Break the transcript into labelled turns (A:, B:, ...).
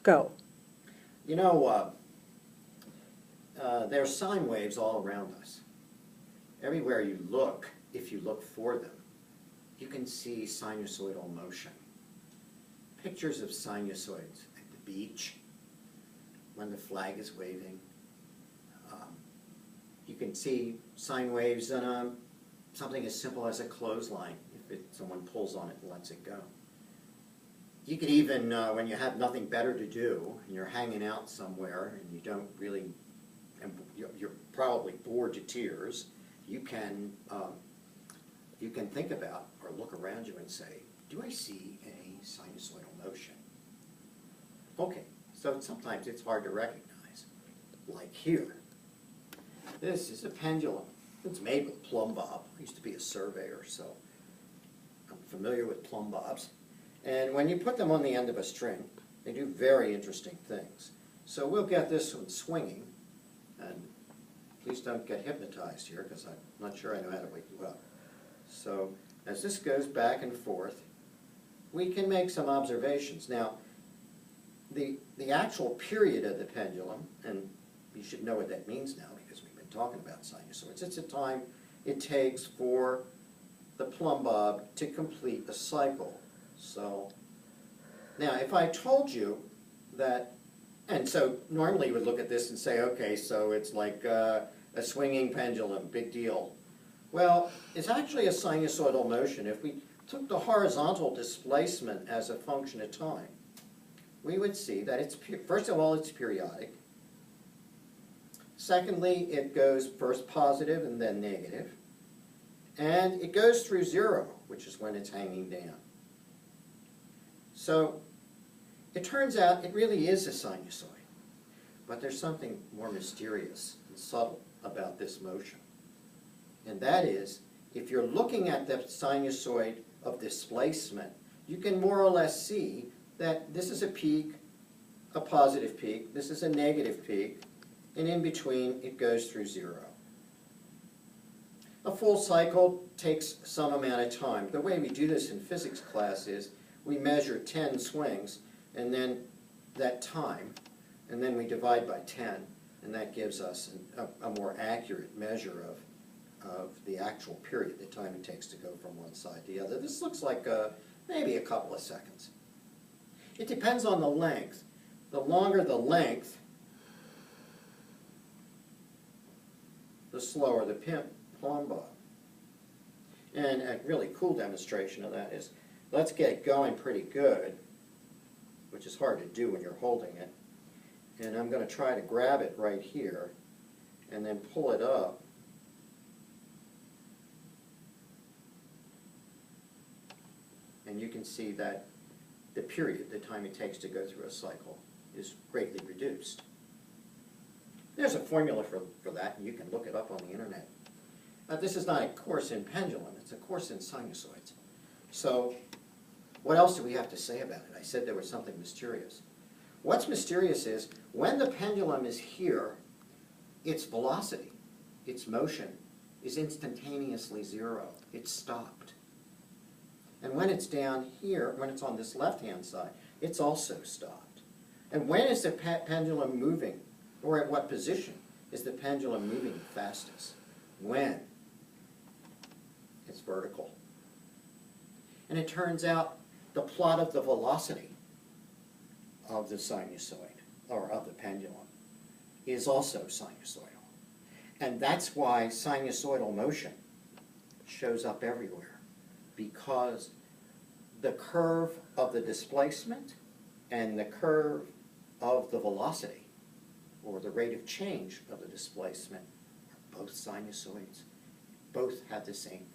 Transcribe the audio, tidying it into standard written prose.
A: Go.
B: You know, there's sine waves all around us. Everywhere you look, if you look for them, you can see sinusoidal motion. Pictures of sinusoids at the beach, when the flag is waving. You can see sine waves on something as simple as a clothesline, if someone pulls on it and lets it go. You could even, when you have nothing better to do, and you're hanging out somewhere, and you don't really, and you're probably bored to tears, you can think about or look around you and say, do I see any sinusoidal motion? Okay, so sometimes it's hard to recognize, like here. This is a pendulum. It's made with plumb bob. I used to be a surveyor, so I'm familiar with plumb bobs. And when you put them on the end of a string, they do very interesting things. So we'll get this one swinging, and please don't get hypnotized here, because I'm not sure I know how to wake you up. So as this goes back and forth, we can make some observations. Now, the actual period of the pendulum, and you should know what that means now because we've been talking about sinusoids, it's the time it takes for the plumb bob to complete a cycle. So now if I told you that, and so normally you would look at this and say, okay, so it's like a swinging pendulum, big deal. Well, it's actually a sinusoidal motion. If we took the horizontal displacement as a function of time, we would see that it's, first of all, it's periodic. Secondly, it goes first positive and then negative. And it goes through zero, which is when it's hanging down. So it turns out it really is a sinusoid. But there's something more mysterious and subtle about this motion. And that is, if you're looking at the sinusoid of displacement, you can more or less see that this is a peak, a positive peak, this is a negative peak, and in between it goes through zero. A full cycle takes some amount of time. The way we do this in physics class is we measure 10 swings, and then that time, and then we divide by 10, and that gives us a more accurate measure of the actual period, the time it takes to go from one side to the other. This looks like maybe a couple of seconds. It depends on the length. The longer the length, the slower the plumb bob. And a really cool demonstration of that is, let's get it going pretty good, which is hard to do when you're holding it. And I'm going to try to grab it right here and then pull it up. And you can see that the period, the time it takes to go through a cycle, is greatly reduced. There's a formula for that, and you can look it up on the internet. This is not a course in pendulum, it's a course in sinusoids. So what else do we have to say about it? I said there was something mysterious. What's mysterious is, when the pendulum is here, its velocity, its motion, is instantaneously zero. It's stopped. And when it's down here, when it's on this left-hand side, it's also stopped. And when is the pendulum moving, or at what position is the pendulum moving fastest? When it's vertical. And it turns out the plot of the velocity of the sinusoid, or of the pendulum, is also sinusoidal. And that's why sinusoidal motion shows up everywhere, because the curve of the displacement and the curve of the velocity, or the rate of change of the displacement, are both sinusoids. Both have the same